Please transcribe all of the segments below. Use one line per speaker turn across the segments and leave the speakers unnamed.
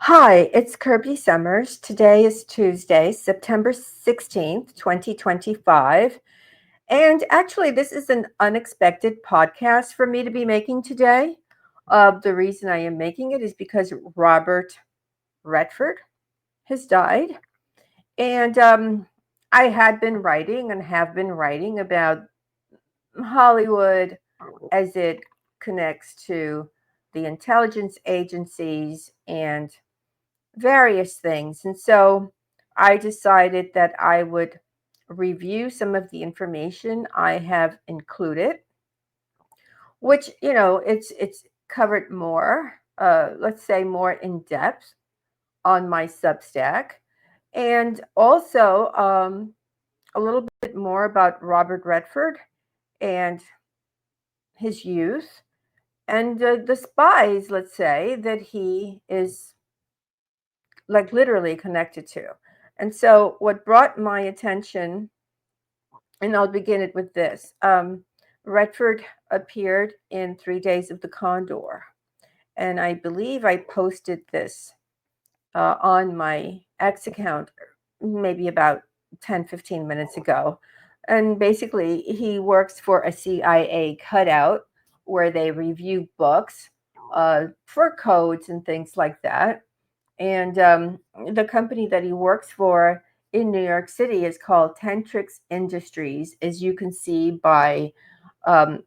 Hi, it's Kirby Sommers. Today is Tuesday, September 16th, 2025. And actually, this is an unexpected podcast for me to be making today. The reason I am making it is because Robert Redford has died. And I had been writing and have been writing about Hollywood as it connects to the intelligence agencies and various things. And so I decided that I would review some of the information I have included, which, it's covered more, let's say more in depth on my Substack, and also a little bit more about Robert Redford and his youth and the spies, let's say, that he is like literally connected to. And so, what brought my attention, and I'll begin it with this Redford appeared in 3 Days of the Condor. And I believe I posted this on my X account maybe about 10-15 minutes ago. And basically, he works for a CIA cutout where they review books for codes and things like that. And the company that he works for in New York City is called Tentrix Industries, as you can see by a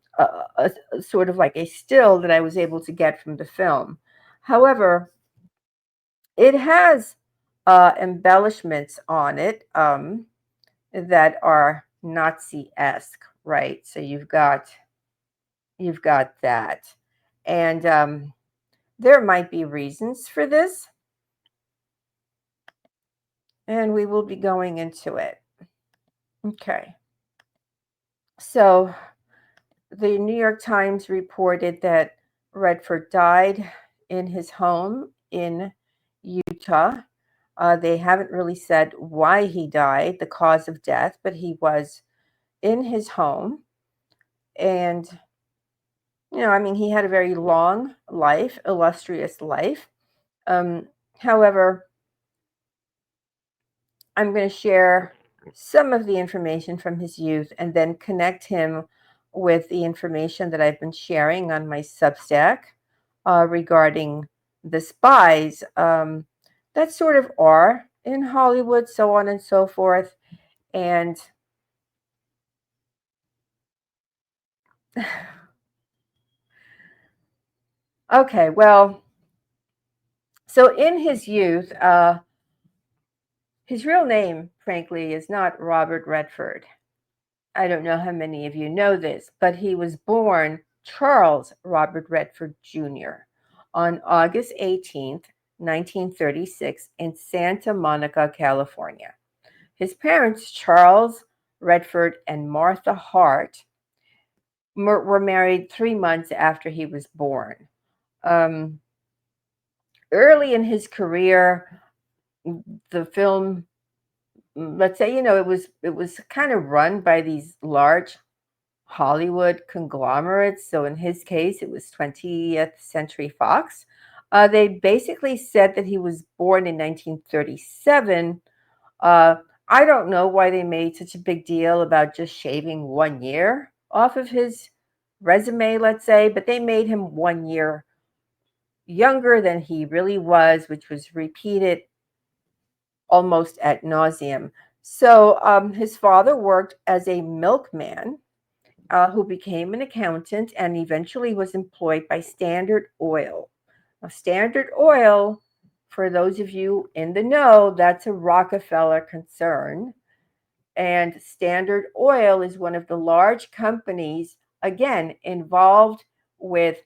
sort of like a still that I was able to get from the film. However, it has embellishments on it that are Nazi-esque, right? So you've got that, and there might be reasons for this, and we will be going into it. Okay. So the New York Times reported that Redford died in his home in Utah. They haven't really said why he died, the cause of death, but he was in his home. And, I mean, he had a very long life, illustrious life. Um, However, I'm going to share some of the information from his youth and then connect him with the information that I've been sharing on my Substack regarding the spies that sort of are in Hollywood, so on and so forth. And okay, well, so in his youth, his real name, frankly, is not Robert Redford. I don't know how many of you know this, but he was born Charles Robert Redford Jr. on August 18th, 1936, in Santa Monica, California. His parents, Charles Redford and Martha Hart, were married 3 months after he was born. Um, Early in his career, the film, let's say, it was kind of run by these large Hollywood conglomerates. So in his case, it was 20th Century Fox. They basically said that he was born in 1937. Uh, I don't know why they made such a big deal about just shaving 1 year off of his resume, let's say, but they made him 1 year younger than he really was, which was repeated almost ad nauseum. So his father worked as a milkman who became an accountant and eventually was employed by Standard Oil. Now, Standard Oil, for those of you in the know, that's a Rockefeller concern. And Standard Oil is one of the large companies, again, involved with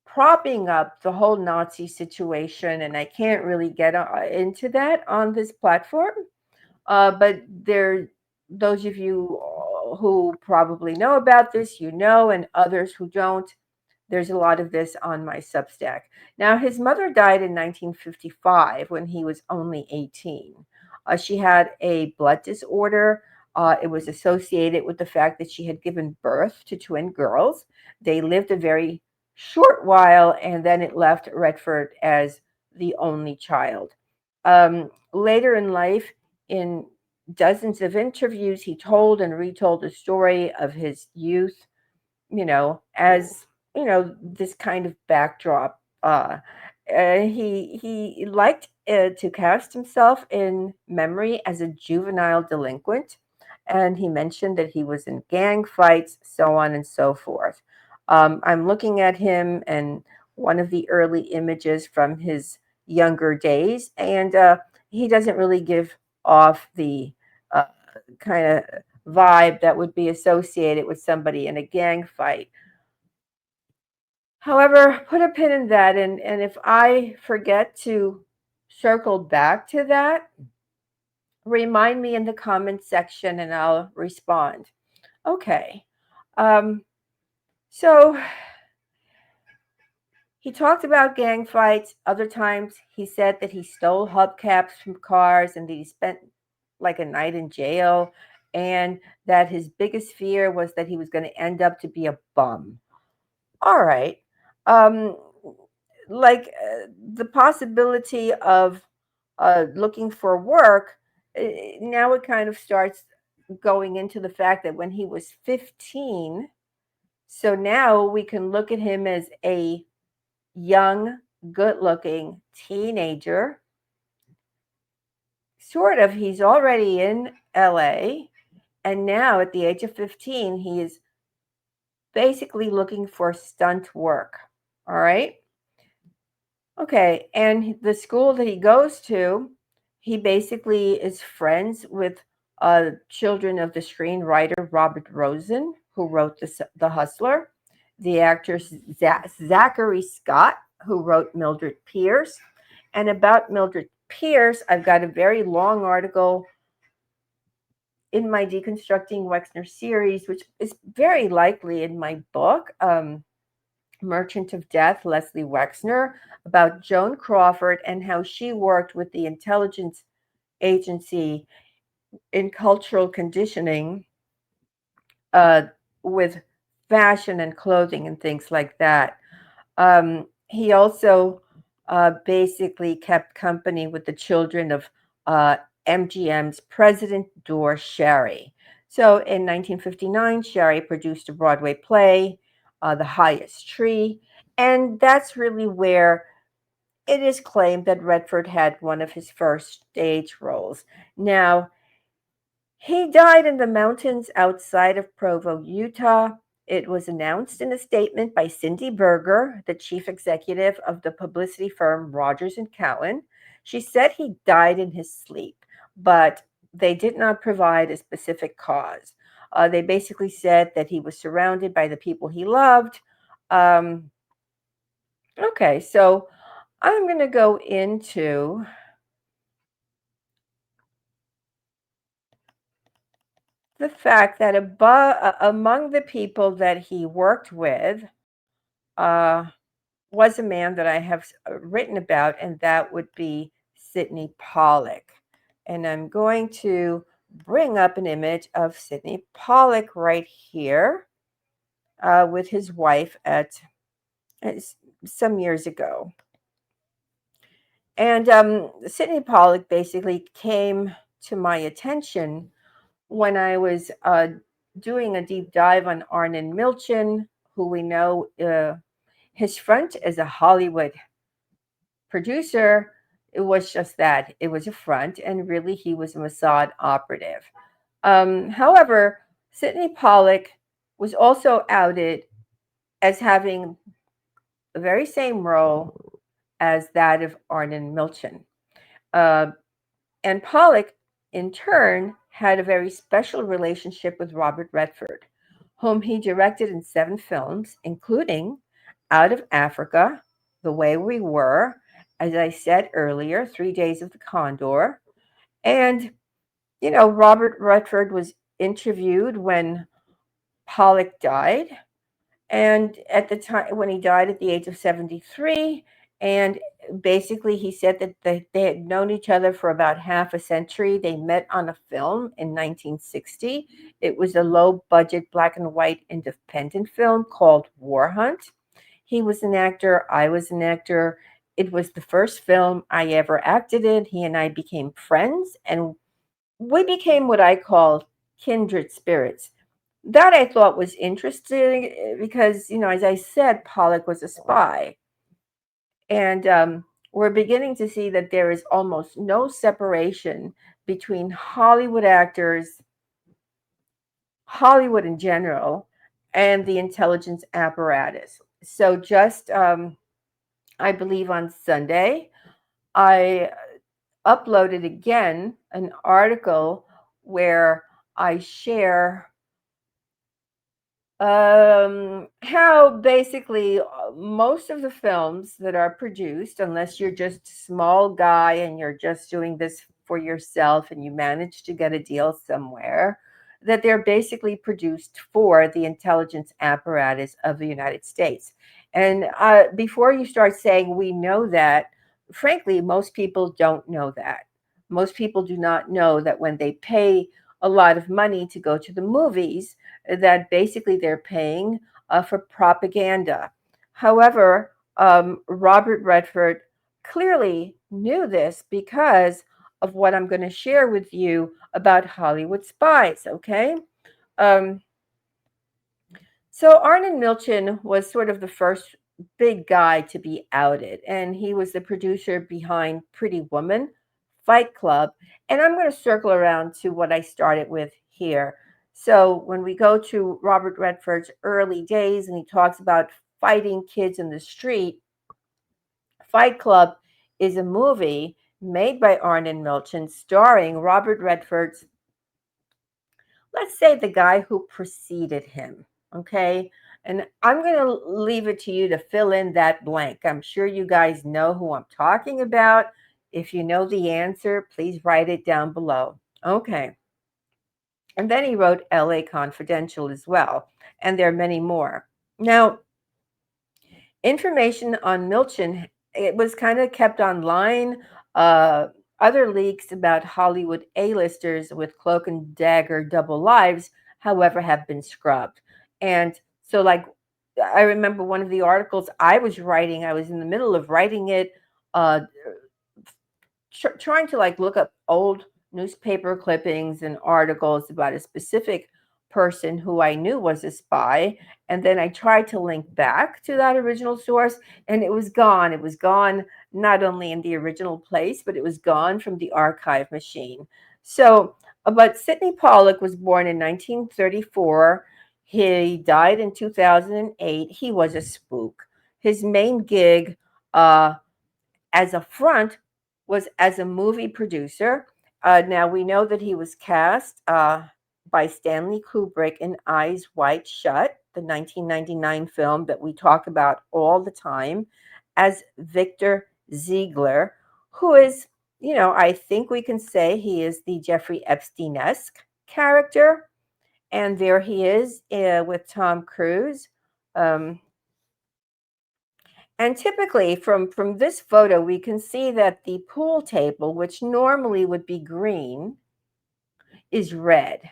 propping up the whole Nazi situation. And I can't really get into that on this platform. But those of you who probably know about this, and others who don't, there's a lot of this on my Substack. Now, his mother died in 1955 when he was only 18. She had a blood disorder. It was associated with the fact that she had given birth to twin girls. They lived a very short while, and then it left Redford as the only child. Later in life, in dozens of interviews, he told and retold the story of his youth, as this kind of backdrop. He liked to cast himself in memory as a juvenile delinquent, and he mentioned that he was in gang fights, so on and so forth. I'm looking at him and one of the early images from his younger days, and he doesn't really give off the kind of vibe that would be associated with somebody in a gang fight. However, put a pin in that, and if I forget to circle back to that, remind me in the comments section and I'll respond. Okay. Um, so he talked about gang fights. Other times he said that he stole hubcaps from cars and that he spent like a night in jail, and that his biggest fear was that he was going to end up to be a bum. All right. Um, the possibility of looking for work, now it kind of starts going into the fact that when he was 15, so now we can look at him as a young, good looking teenager. Sort of, he's already in LA, and now at the age of 15, he is basically looking for stunt work. All right. Okay, and the school that he goes to, he basically is friends with children of the screenwriter Robert Rosen, who wrote The Hustler, the actor Zachary Scott, who wrote Mildred Pierce. And about Mildred Pierce, I've got a very long article in my Deconstructing Wexner series, which is very likely in my book. Merchant of Death, Leslie Wexner, about Joan Crawford and how she worked with the intelligence agency in cultural conditioning, uh, with fashion and clothing and things like that. He also basically kept company with the children of MGM's President Dore Sherry. So in 1959, Sherry produced a Broadway play, The Highest Tree, and that's really where it is claimed that Redford had one of his first stage roles. Now, he died in the mountains outside of Provo, Utah. It was announced in a statement by Cindy Berger, the chief executive of the publicity firm Rogers and Cowan. She said he died in his sleep, but they did not provide a specific cause. They basically said that he was surrounded by the people he loved. Um, okay, so I'm going to go into the fact that among the people that he worked with uh, was a man that I have written about, and that would be Sidney Pollock. And I'm going to bring up an image of Sidney Pollock right here with his wife at some years ago. And Sidney Pollock basically came to my attention when I was doing a deep dive on Arnon Milchan, who we know his front as a Hollywood producer. It was just that. It was a front, and really he was a Mossad operative. However, Sidney Pollock was also outed as having the very same role as that of Arnon Milchan. Uh, And Pollock, in turn, had a very special relationship with Robert Redford, whom he directed in 7 films, including Out of Africa, The Way We Were, as I said earlier, 3 Days of the Condor. And, Robert Redford was interviewed when Pollock died, and at the time when he died at the age of 73, and basically he said that they had known each other for about half a century. They met on a film in 1960. It was a low budget black and white independent film called War Hunt. He was an actor, I was an actor, It was the first film I ever acted in. He and I became friends, and we became what I call kindred spirits. That I thought was interesting because, as I said, Pollock was a spy. And we're beginning to see that there is almost no separation between Hollywood actors, Hollywood in general, and the intelligence apparatus. So, just I believe on Sunday, I uploaded again an article where I share how basically most of the films that are produced, unless you're just a small guy and you're just doing this for yourself and you manage to get a deal somewhere, that they're basically produced for the intelligence apparatus of the United States. And before you start saying we know that, frankly, most people don't know that. Most people do not know that when they pay a lot of money to go to the movies, that basically they're paying for propaganda. However, Robert Redford clearly knew this because of what I'm going to share with you about Hollywood spies, okay? Um, so Arnon Milchan was sort of the first big guy to be outed, and he was the producer behind Pretty Woman, Fight Club, and I'm going to circle around to what I started with here. So when we go to Robert Redford's early days and he talks about fighting kids in the street, Fight Club is a movie made by Arnon Milchan starring Robert Redford's, let's say, the guy who preceded him. Okay. And I'm going to leave it to you to fill in that blank. I'm sure you guys know who I'm talking about. If you know the answer, please write it down below. Okay. And then he wrote LA Confidential as well. And there are many more. Now, information on Milchan, it was kind of kept online. Uh, Other leaks about Hollywood A-listers with cloak and dagger double lives, however, have been scrubbed. And so, like, I remember one of the articles I was writing, I was in the middle of writing it, uh, trying to like look up old newspaper clippings and articles about a specific person who I knew was a spy. And then I tried to link back to that original source, and it was gone. It was gone not only in the original place, but it was gone from the archive machine. So, but Sidney Pollock was born in 1934. He died in 2008. He was a spook. His main gig, as a front, was as a movie producer. Now we know that he was cast by Stanley Kubrick in Eyes Wide Shut, the 1999 film that we talk about all the time, as Victor Ziegler, who is, I think we can say he is the Jeffrey Epstein-esque character. And there he is with Tom Cruise. Um, and typically from this photo, we can see that the pool table, which normally would be green, is red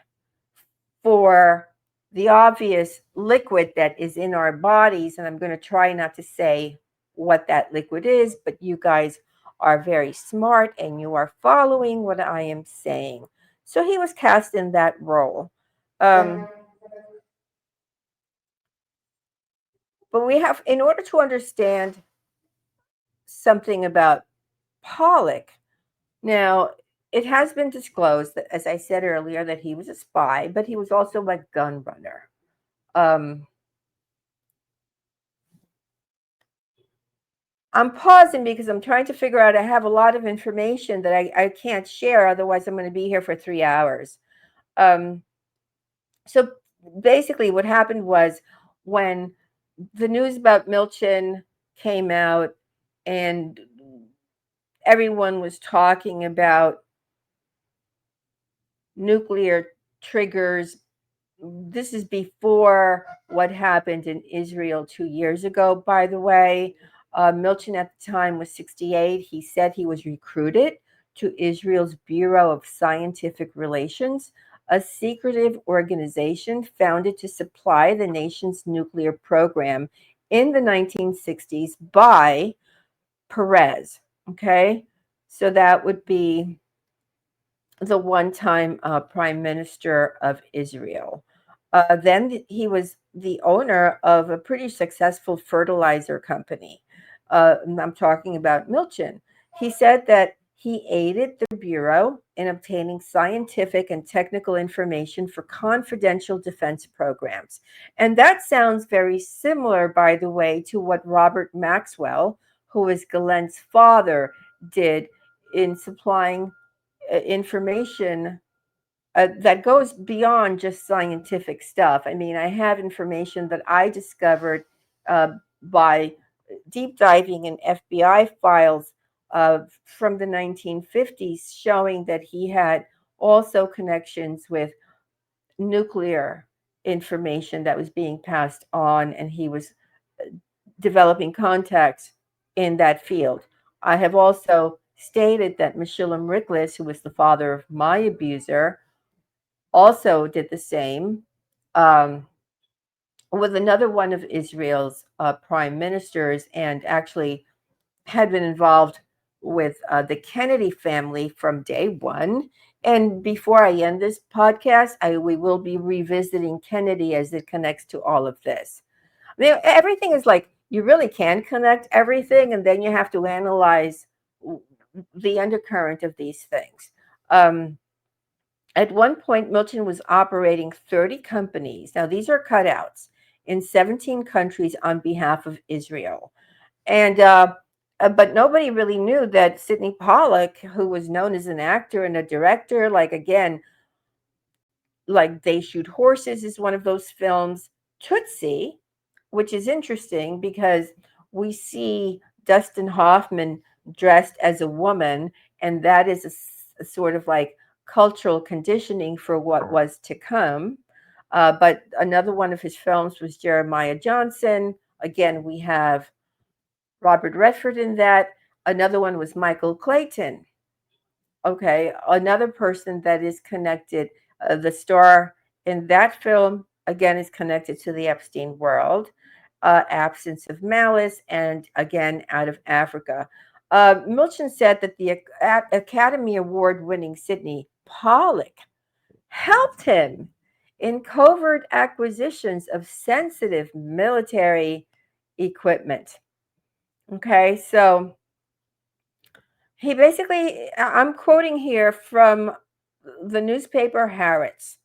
for the obvious liquid that is in our bodies. And I'm going to try not to say what that liquid is, but you guys are very smart and you are following what I am saying. So he was cast in that role. But we have, in order to understand something about Pollock, now, it has been disclosed that, as I said earlier, that he was a spy, but he was also a gun runner. I'm pausing because I'm trying to figure out. I have a lot of information that I can't share, otherwise, I'm going to be here for 3 hours. Um, so basically, what happened was when the news about Milchan came out and everyone was talking about nuclear triggers. This is before what happened in Israel 2 years ago, by the way. Milchan at the time was 68. He said he was recruited to Israel's Bureau of Scientific Relations, a secretive organization founded to supply the nation's nuclear program in the 1960s by Perez. Okay, so that would be the one-time prime minister of Israel. Then he was the owner of a pretty successful fertilizer company. I'm talking about Milchin. He said that he aided the Bureau in obtaining scientific and technical information for confidential defense programs. And that sounds very similar, by the way, to what Robert Maxwell, who was Ghislaine's father, did in supplying information that goes beyond just scientific stuff. I mean, I have information that I discovered by deep diving in FBI files from the 1950s, showing that he had also connections with nuclear information that was being passed on, and he was developing contacts in that field. I have also stated that Meshulam Riklis, who was the father of my abuser, also did the same um, with another one of Israel's prime ministers, and actually had been involved with the Kennedy family from day one. And before I end this podcast, we will be revisiting Kennedy as it connects to all of this. I mean, everything is like you really can connect everything, and then you have to analyze the undercurrent of these things. At one point, Milton was operating 30 companies. Now, these are cutouts in 17 countries on behalf of Israel. And but nobody really knew that Sidney Pollock, who was known as an actor and a director, like again, like They Shoot Horses is one of those films. Tootsie, which is interesting because we see Dustin Hoffman dressed as a woman, and that is a sort of like cultural conditioning for what was to come. But another one of his films was Jeremiah Johnson. Again, we have Robert Redford in that. Another one was Michael Clayton. Okay, another person that is connected, the star in that film, again, is connected to the Epstein world. Absence of Malice, and again, Out of Africa. Milton said that the Academy Award winning Sidney Pollock helped him in covert acquisitions of sensitive military equipment. Okay, so he basically, I'm quoting here from the newspaper Harrods,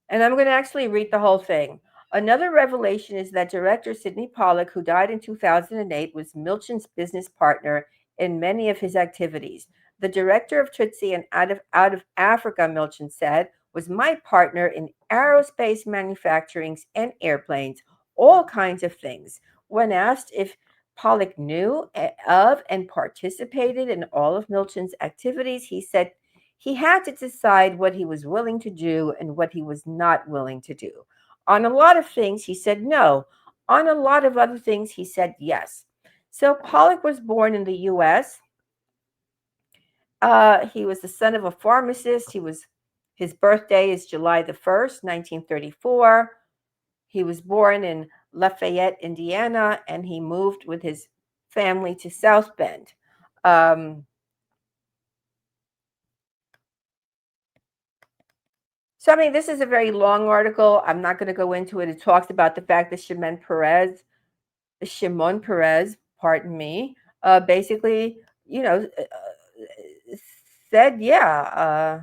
and I'm going to actually read the whole thing. Another revelation is that director Sidney Pollock, who died in 2008, was Milton's business partner in many of his activities. The director of Tootsie and Out of Africa, Milton said, was my partner in aerospace manufacturings and airplanes, all kinds of things. When asked if Pollock knew of and participated in all of Milton's activities, he said he had to decide what he was willing to do and what he was not willing to do. On a lot of things, he said no. On a lot of other things, he said yes. So Pollock was born in the U.S. He was the son of a pharmacist. His birthday is July the 1st, 1934. He was born in Lafayette, Indiana, and he moved with his family to South Bend. So, I mean, this is a very long article. I'm not going to go into it. It talks about the fact that Shimon Peres, pardon me, basically, you know, said, yeah.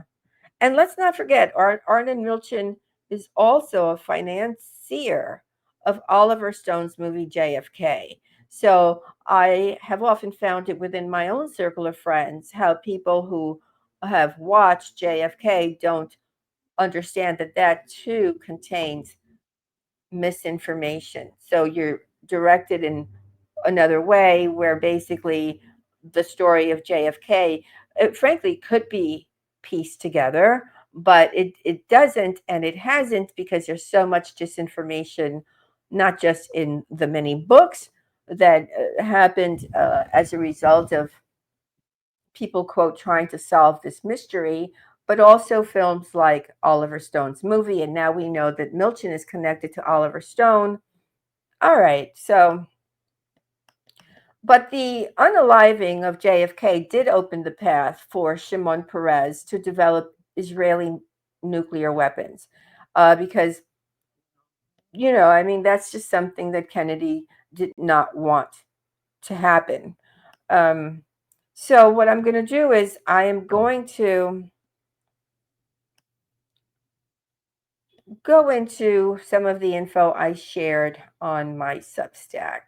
And let's not forget, Arnon Milchan is also a financier of Oliver Stone's movie JFK. So I have often found it within my own circle of friends how people who have watched JFK don't understand that that too contains misinformation. So you're directed in another way where basically the story of JFK, frankly, could be pieced together, but it doesn't, and it hasn't, because there's so much disinformation, not just in the many books that happened as a result of people, quote, trying to solve this mystery, but also films like Oliver Stone's movie. And now we know that Milton is connected to Oliver Stone. All right. So But the unaliving of JFK did open the path for Shimon Peres to develop Israeli nuclear weapons, because I mean, that's just something that Kennedy did not want to happen. Um, so what I'm going to do is I am going to go into some of the info I shared on my Substack.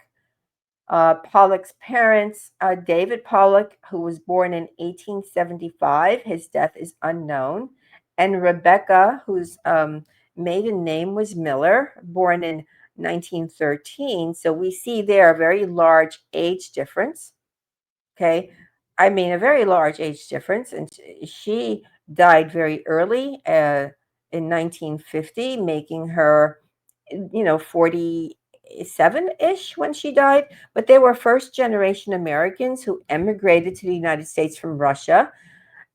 Pollock's parents, David Pollock, who was born in 1875, his death is unknown, and Rebecca, whose maiden name was Miller, born in 1913. So we see there a very large age difference. Okay. I mean, a very large age difference. And she died very early, in 1950, making her, 47-ish when she died. But they were first generation Americans who emigrated to the United States from Russia.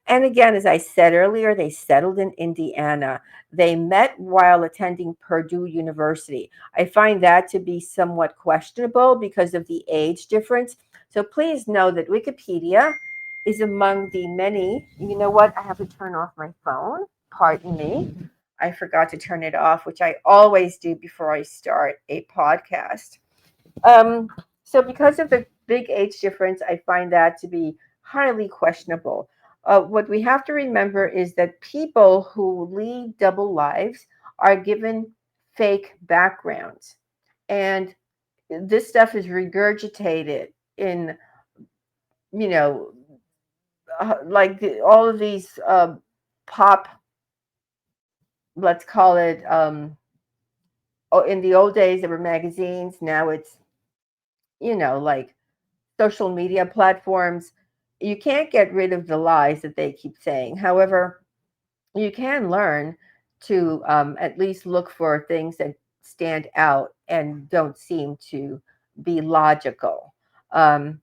And again, as I said earlier, they settled in Indiana. They met while attending Purdue University. I find that to be somewhat questionable because of the age difference. So please know that Wikipedia is among the many. You know what? I have to turn off my phone. Pardon me. I forgot to turn it off, which I always do before I start a podcast. Um, so, because of the big age difference, I find that to be highly questionable. What we have to remember is that people who lead double lives are given fake backgrounds. And this stuff is regurgitated in, you know, all of these pop, let's call it, in the old days, there were magazines. Now it's, like social media platforms. You can't get rid of the lies that they keep saying. However, you can learn to, at least look for things that stand out and don't seem to be logical. Um,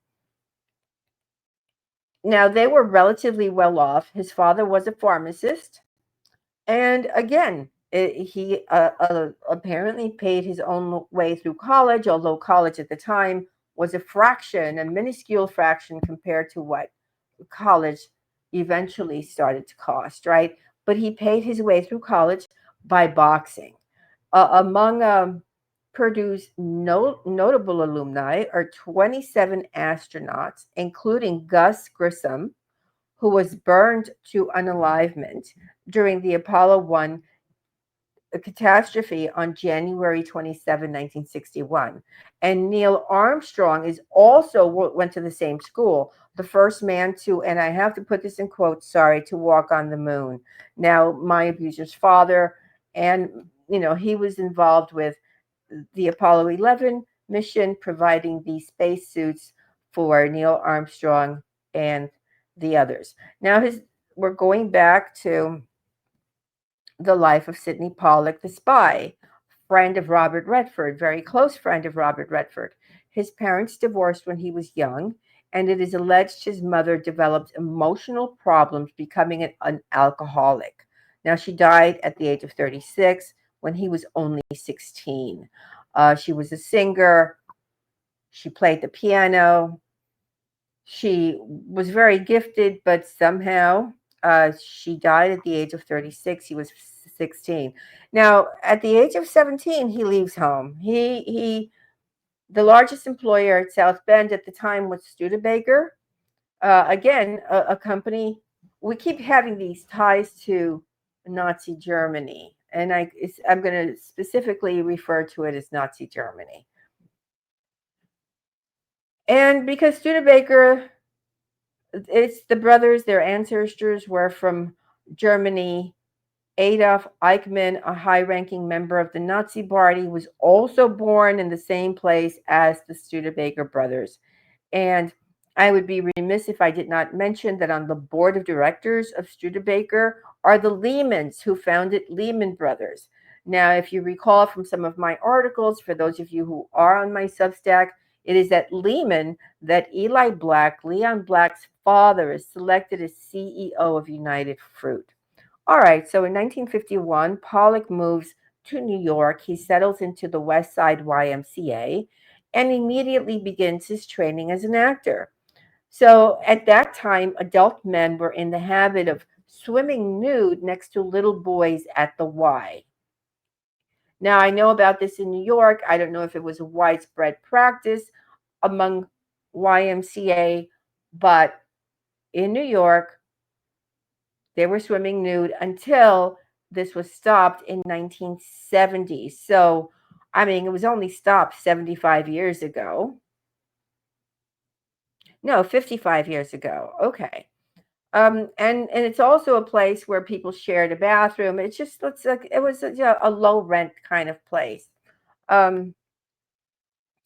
Now, they were relatively well off. His father was a pharmacist. And again, he apparently paid his own way through college, although college at the time was a minuscule fraction compared to what college eventually started to cost, right? But he paid his way through college by boxing. Among Purdue's notable alumni are 27 astronauts, including Gus Grissom, who was burned to unalivement during the Apollo 1 catastrophe on January 27, 1961. And Neil Armstrong is also went to the same school, the first man to, and I have to put this in quotes, sorry, to walk on the moon. Now, my abuser's father, and he was involved with the Apollo 11 mission, providing the spacesuits for Neil Armstrong and the others. Now, we're going back to the life of Sidney Pollock, the spy, friend of Robert Redford, very close friend of Robert Redford. His parents divorced when he was young, and it is alleged his mother developed emotional problems, becoming an alcoholic. Now, she died at the age of 36 when he was only 16. She was a singer, she played the piano, she was very gifted, but somehow she died at the age of 36. He was 16. Now, at the age of 17, he leaves home. The largest employer at South Bend at the time was Studebaker. Again, a company. We keep having these ties to Nazi Germany, and I'm going to specifically refer to it as Nazi Germany. And because Studebaker, it's the brothers, their ancestors were from Germany. Adolf Eichmann, a high ranking member of the Nazi Party, was also born in the same place as the Studebaker brothers. And I would be remiss if I did not mention that on the board of directors of Studebaker are the Lehmans, who founded Lehman Brothers. Now, if you recall from some of my articles, for those of you who are on my Substack, it is at Lehman that Eli Black, Leon Black's father, is selected as CEO of United Fruit. All right, so in 1951, Pollock moves to New York. He settles into the West Side YMCA, and immediately begins his training as an actor. So at that time, adult men were in the habit of swimming nude next to little boys at the Y. Now, I know about this in New York. I don't know if it was a widespread practice among YMCA, but in New York, they were swimming nude until this was stopped in 1970. So, I mean, it was only stopped 75 years ago. No, 55 years ago. Okay. And it's also a place where people shared a bathroom. It just looks like it was a low rent kind of place. Um,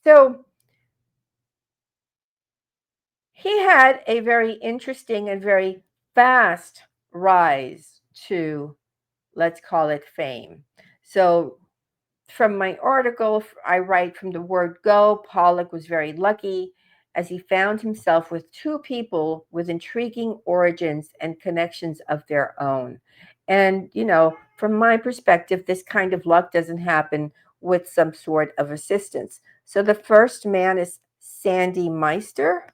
so he had a very interesting and very fast rise to, let's call it, fame. So from my article, I write from the word go, Pollock was very lucky as he found himself with two people with intriguing origins and connections of their own. And, from my perspective, this kind of luck doesn't happen with some sort of assistance. So the first man is Sandy Meister.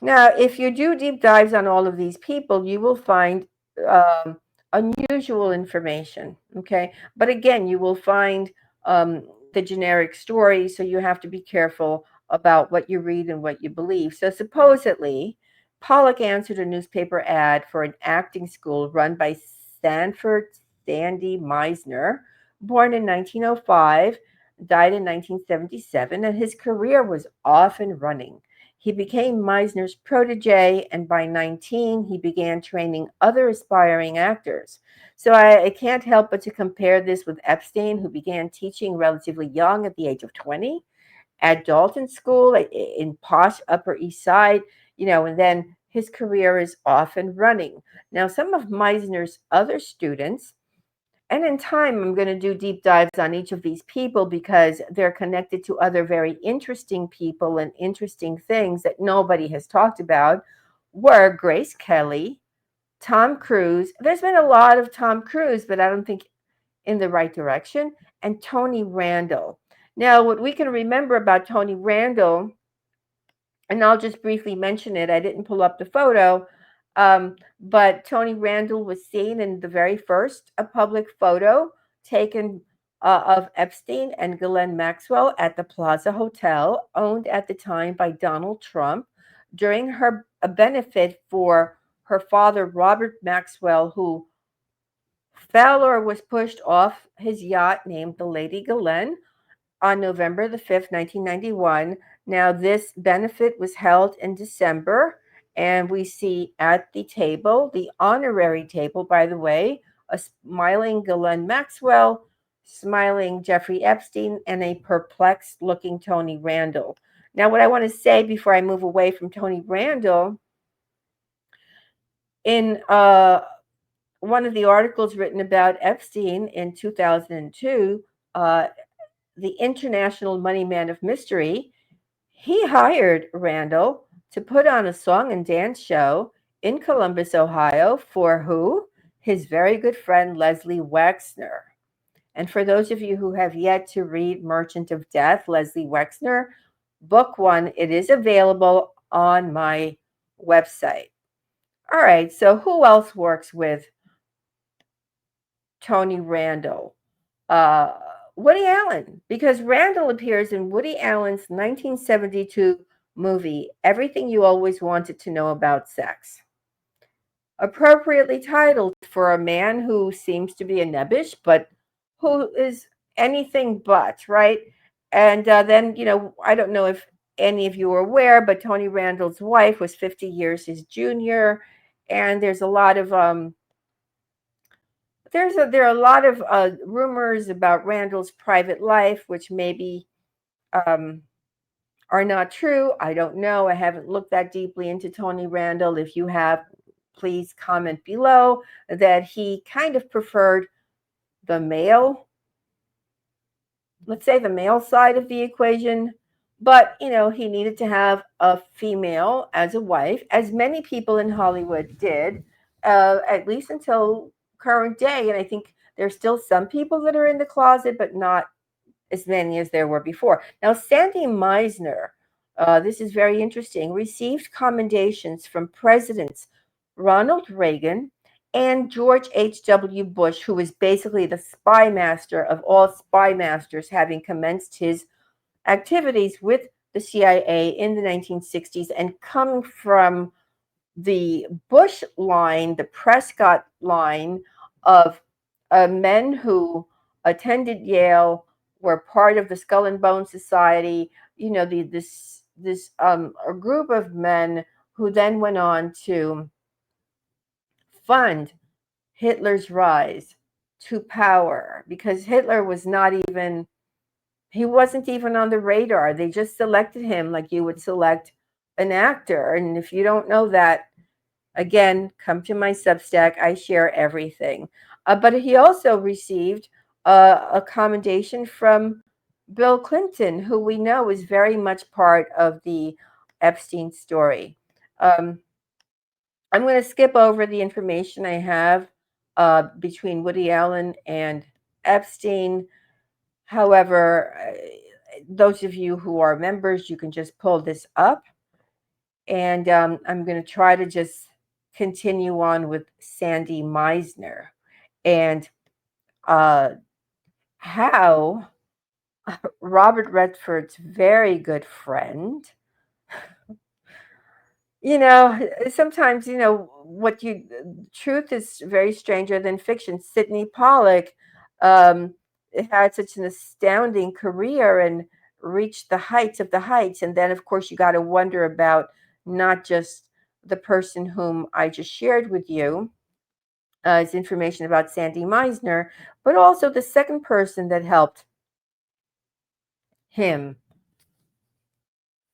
Now, if you do deep dives on all of these people, you will find um, unusual information. Okay. But again, you will find the generic story. So you have to be careful about what you read and what you believe. So supposedly, Pollock answered a newspaper ad for an acting school run by Sanford Sandy Meisner, born in 1905, died in 1977, and his career was off and running. He became Meisner's protege, and by 19, he began training other aspiring actors. So I can't help but to compare this with Epstein, who began teaching relatively young at the age of 20 at Dalton School in posh Upper East Side, and then his career is off and running. Now, some of Meisner's other students, and in time, I'm going to do deep dives on each of these people because they're connected to other very interesting people and interesting things that nobody has talked about, were Grace Kelly, Tom Cruise. There's been a lot of Tom Cruise, but I don't think in the right direction, and Tony Randall. Now, what we can remember about Tony Randall, and I'll just briefly mention it. I didn't pull up the photo, but Tony Randall was seen in the very first public photo taken of Epstein and Ghislaine Maxwell at the Plaza Hotel, owned at the time by Donald Trump, during a benefit for her father, Robert Maxwell, who fell or was pushed off his yacht named the Lady Ghislaine on November the 5th, 1991. Now, this benefit was held in December, and we see at the table, the honorary table, by the way, a smiling Ghislaine Maxwell, smiling Jeffrey Epstein, and a perplexed looking Tony Randall. Now, what I want to say before I move away from Tony Randall, in one of the articles written about Epstein in 2002, the International Money Man of Mystery, he hired Randall to put on a song and dance show in Columbus, Ohio, for who? His very good friend Leslie Wexner. And for those of you who have yet to read Merchant of Death, Leslie Wexner, book one, it is available on my website. All right, so who else works with Tony Randall? uh, Woody Allen, because Randall appears in Woody Allen's 1972 movie, Everything You Always Wanted to Know About Sex. Appropriately titled for a man who seems to be a nebbish, but who is anything but, right? And then, I don't know if any of you are aware, but Tony Randall's wife was 50 years his junior. And there's a lot of there are a lot of rumors about Randall's private life, which maybe um, are not true. I don't know. I haven't looked that deeply into Tony Randall. If you have, please comment below that he kind of preferred the male, let's say the male side of the equation. But, he needed to have a female as a wife, as many people in Hollywood did, at least until current day. And I think there's still some people that are in the closet, but not as many as there were before. Now, Sandy Meisner, this is very interesting, received commendations from Presidents Ronald Reagan and George H.W. Bush, who was basically the spy master of all spy masters, having commenced his activities with the CIA in the 1960s and coming from the Bush line, the Prescott line of men who attended Yale, were part of the Skull and Bone Society. This a group of men who then went on to fund Hitler's rise to power, because Hitler was not even, he wasn't even on the radar. They just selected him like you would select an actor. And if you don't know that, again, come to my Substack. I share everything. But he also received a commendation from Bill Clinton, who we know is very much part of the Epstein story. I'm going to skip over the information I have between Woody Allen and Epstein. However, those of you who are members, you can just pull this up. And I'm going to try to just continue on with Sandy Meisner and how Robert Redford's very good friend, sometimes, truth is very stranger than fiction. Sidney Pollock um, had such an astounding career and reached the heights of the heights. And then, of course, you got to wonder about not just the person whom I just shared with you as information about Sandy Meisner, but also the second person that helped him,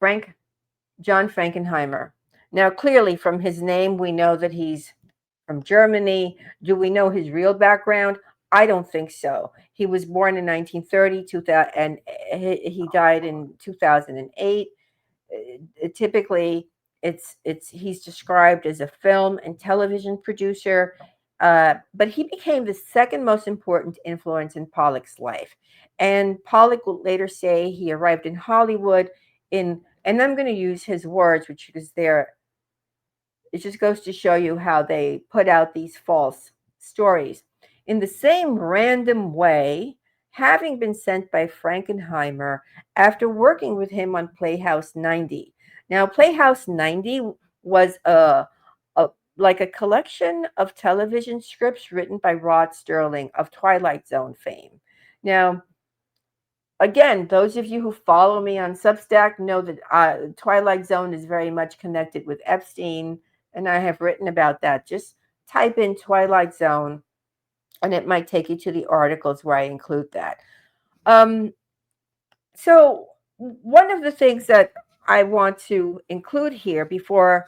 John Frankenheimer. Now, clearly, from his name, we know that he's from Germany. Do we know his real background? I don't think so. He was born in 1930, 2000, and he died in 2008. Typically, he's described as a film and television producer, but he became the second most important influence in Pollock's life. And Pollock will later say he arrived in Hollywood and I'm going to use his words, which is there. It just goes to show you how they put out these false stories. In the same random way, having been sent by Frankenheimer after working with him on Playhouse 90. Now, Playhouse 90 was like a collection of television scripts written by Rod Sterling of Twilight Zone fame. Now, again, those of you who follow me on Substack know that Twilight Zone is very much connected with Epstein, and I have written about that. Just type in Twilight Zone, and it might take you to the articles where I include that. So one of the things that I want to include here before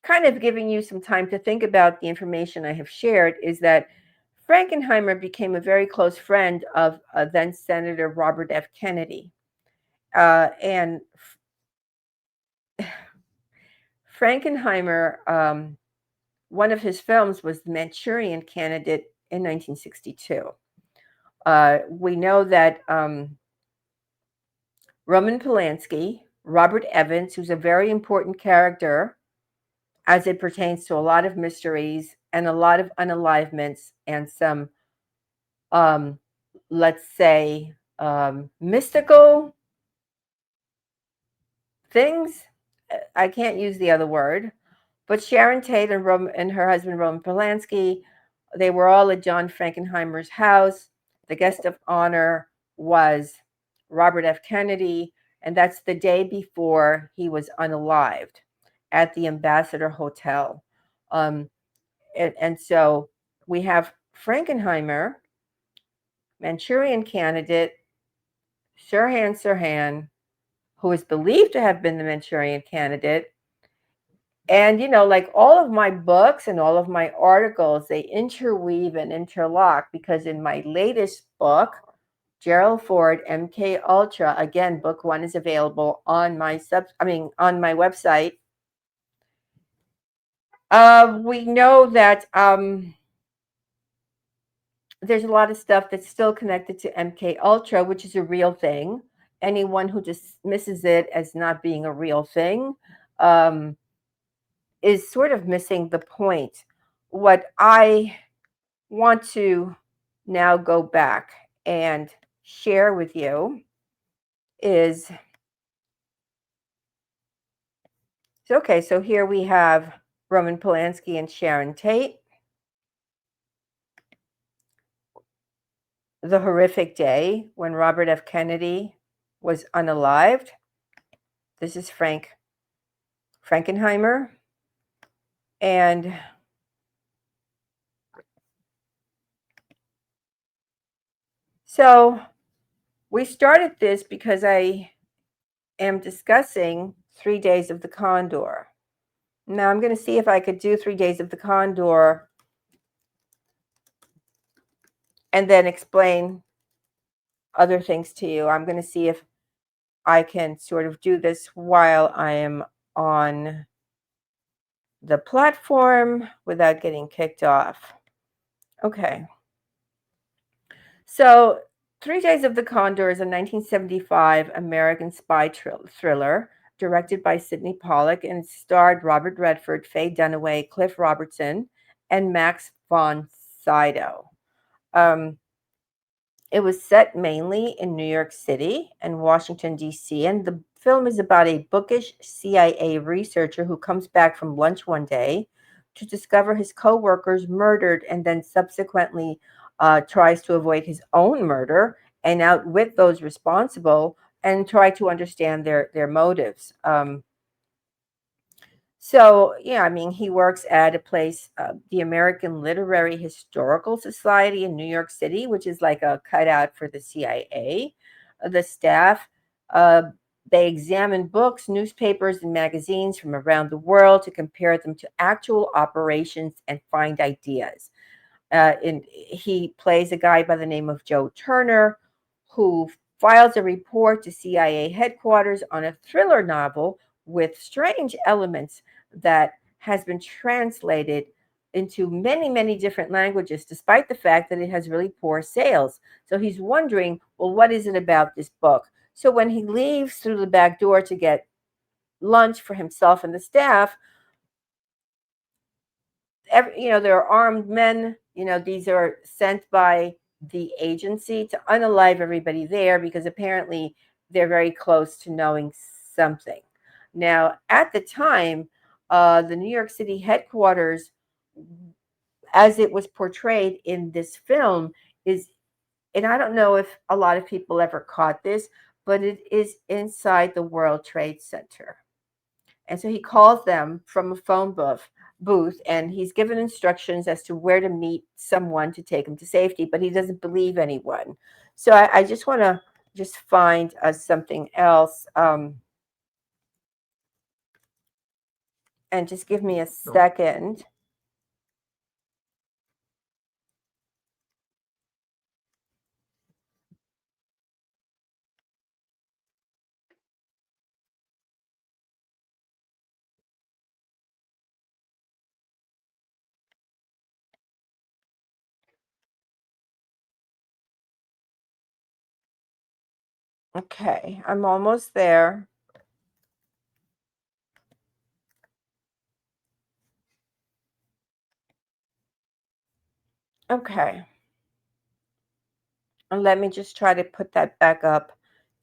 kind of giving you some time to think about the information I have shared is that Frankenheimer became a very close friend of then Senator Robert F. Kennedy. And Frankenheimer, one of his films was The Manchurian Candidate in 1962. We know that Roman Polanski, Robert Evans, who's a very important character as it pertains to a lot of mysteries and a lot of unalivements and some, let's say, mystical things. I can't use the other word. But Sharon Tate and her husband, Roman Polanski, they were all at John Frankenheimer's house. The guest of honor was Robert F. Kennedy, and that's the day before he was unalived at the Ambassador Hotel. And so we have Frankenheimer, Manchurian Candidate, Sirhan, who is believed to have been the Manchurian Candidate. And, like all of my books and all of my articles, they interweave and interlock, because in my latest book, Gerald Ford, MK Ultra, again, book 1 is available on my website. We know that there's a lot of stuff that's still connected to MK Ultra, which is a real thing. Anyone who dismisses it as not being a real thing um, is sort of missing the point. What I want to now go back and share with you is okay, so here we have Roman Polanski and Sharon Tate, the horrific day when Robert F. Kennedy was unalived. This is Frankenheimer. And so we started this because I am discussing 3 Days of the Condor. Now I'm going to see if I could do 3 Days of the Condor and then explain other things to you. I'm going to see if I can sort of do this while I am on the platform without getting kicked off. Okay. So 3 Days of the Condor is a 1975 American spy thriller directed by Sidney Pollock and starred Robert Redford, Faye Dunaway, Cliff Robertson, and Max von Sydow. It was set mainly in New York City and Washington, D.C., and the film is about a bookish CIA researcher who comes back from lunch one day to discover his co-workers murdered and then subsequently tries to avoid his own murder and outwit those responsible and try to understand their motives. So, yeah, I mean, he works at a place, the American Literary Historical Society in New York City, which is like a cutout for the CIA. The staff, uh, they examine books, newspapers, and magazines from around the world to compare them to actual operations and find ideas. He plays a guy by the name of Joe Turner, who files a report to CIA headquarters on a thriller novel with strange elements that has been translated into many, many different languages, despite the fact that it has really poor sales. So he's wondering, well, what is it about this book? So when he leaves through the back door to get lunch for himself and the staff, there are armed men. These are sent by the agency to unalive everybody there because apparently they're very close to knowing something. Now, at the time, the New York City headquarters, as it was portrayed in this film, is, and I don't know if a lot of people ever caught this, but it is inside the World Trade Center. And so he calls them from a phone booth, and he's given instructions as to where to meet someone to take him to safety, but he doesn't believe anyone. So I just want to just find something else, and just give me a second. Okay, I'm almost there. Okay. And let me just try to put that back up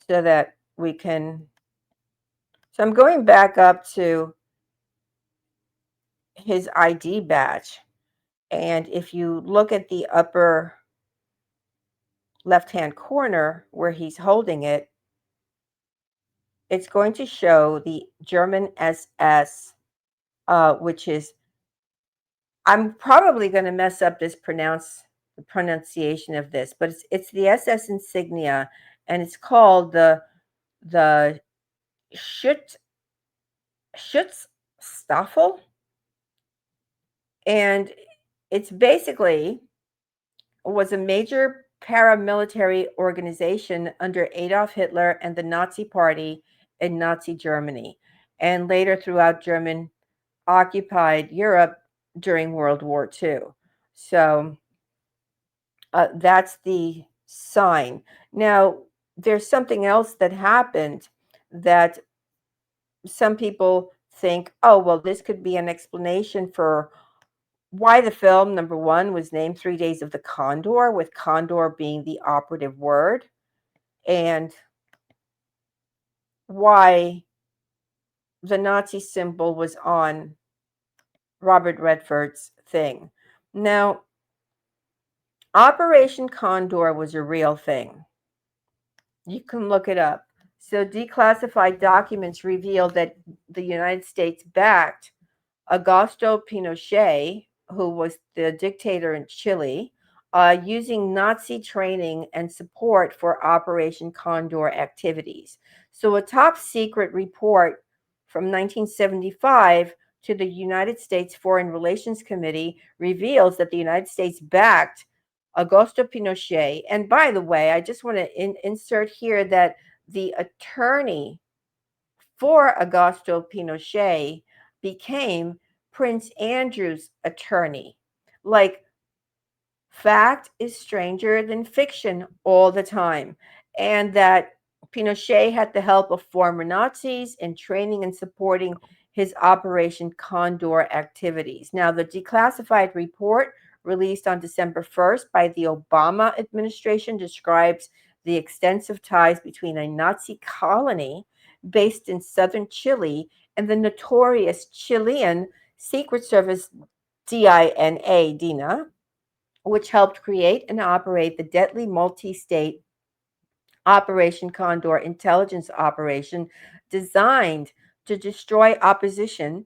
so that we can. So I'm going back up to his ID badge. And if you look at the upper left-hand corner where he's holding it, it's going to show the German SS, which is, I'm probably going to mess up the pronunciation of this, but it's the SS insignia, and it's called the Schutz, Schutzstaffel, and it's basically was a major paramilitary organization under Adolf Hitler and the Nazi Party in Nazi Germany, and later throughout German occupied Europe during World War II. So That's the sign. Now, there's something else that happened that some people think, oh, well, this could be an explanation for why the film, number one, was named 3 Days of the Condor, with Condor being the operative word, and why the Nazi symbol was on Robert Redford's thing. Now, Operation Condor was a real thing. You can look it up. So, declassified documents reveal that the United States backed Augusto Pinochet, who was the dictator in Chile, using Nazi training and support for Operation Condor activities. So, a top secret report from 1975 to the United States Foreign Relations Committee reveals that the United States backed Augusto Pinochet. And by the way, I just want to insert here that the attorney for Augusto Pinochet became Prince Andrew's attorney. Like, fact is stranger than fiction all the time. And that Pinochet had the help of former Nazis in training and supporting his Operation Condor activities. Now, the declassified report released on December 1st by the Obama administration describes the extensive ties between a Nazi colony based in southern Chile and the notorious Chilean Secret Service DINA, which helped create and operate the deadly multi state Operation Condor intelligence operation designed to destroy opposition.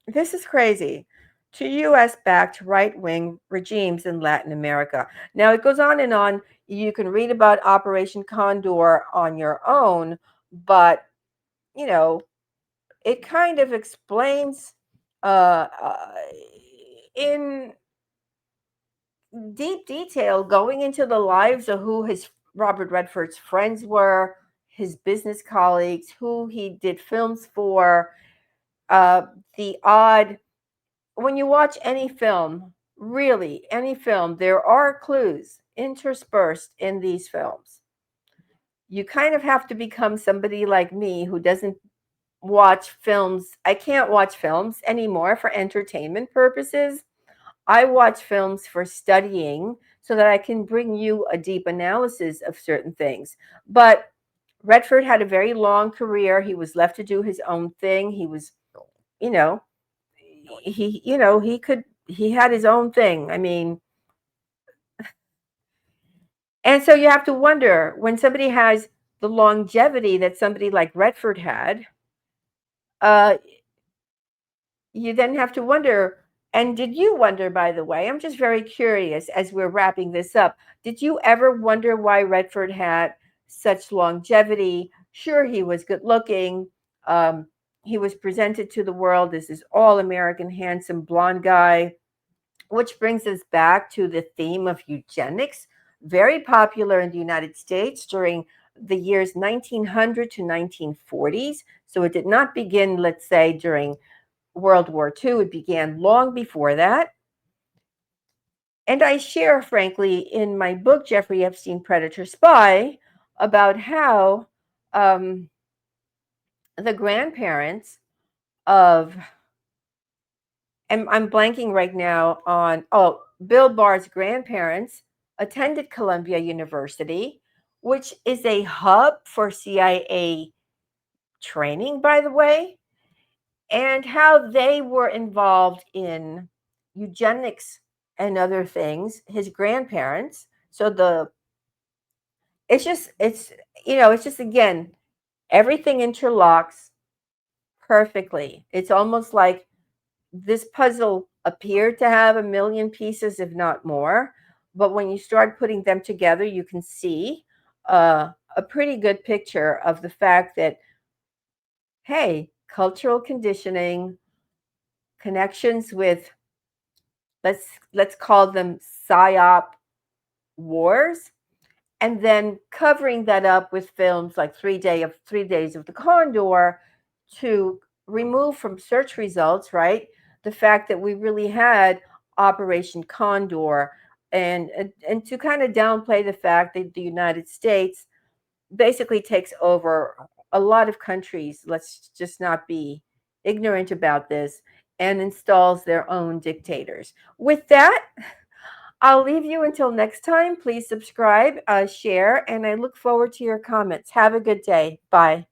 This is crazy. To US backed right wing regimes in Latin America. Now, it goes on and on. You can read about Operation Condor on your own, but, you know, it kind of explains uh, uh, in deep detail, going into the lives of who his Robert Redford's friends were, his business colleagues, who he did films for, uh, the odd. When you watch any film, really any film, there are clues interspersed in these films. You kind of have to become somebody like me who doesn't watch films. I can't watch films anymore for entertainment purposes. I watch films for studying so that I can bring you a deep analysis of certain things. But Redford had a very long career. He was left to do his own thing. He was, you know, he had his own thing. I mean, and so you have to wonder, when somebody has the longevity that somebody like Redford had, uh, you then have to wonder, and did you wonder, by the way, I'm just very curious as we're wrapping this up, did you ever wonder why Redford had such longevity? Sure, he was good looking. Um, he was presented to the world as this all American, handsome, blonde guy, which brings us back to the theme of eugenics, very popular in the United States during the years 1900 to 1940s. So it did not begin, let's say, during World War II. It began long before that. And I share, frankly, in my book, Jeffrey Epstein, Predator Spy, about how the grandparents of, and I'm blanking right now on, oh, Bill Barr's grandparents attended Columbia University, which is a hub for CIA training, by the way, and how they were involved in eugenics and other things, his grandparents. So it's just, again, everything interlocks perfectly. It's almost like this puzzle appeared to have a million pieces, if not more. But when you start putting them together, you can see a pretty good picture of the fact that, hey, cultural conditioning, connections with, let's call them psyop wars, and then covering that up with films like 3 Days of the Condor to remove from search results, right, the fact that we really had Operation Condor and to kind of downplay the fact that the United States basically takes over a lot of countries. Let's just not be ignorant about this, and installs their own dictators. With that, I'll leave you until next time. Please subscribe, share, and I look forward to your comments. Have a good day. Bye.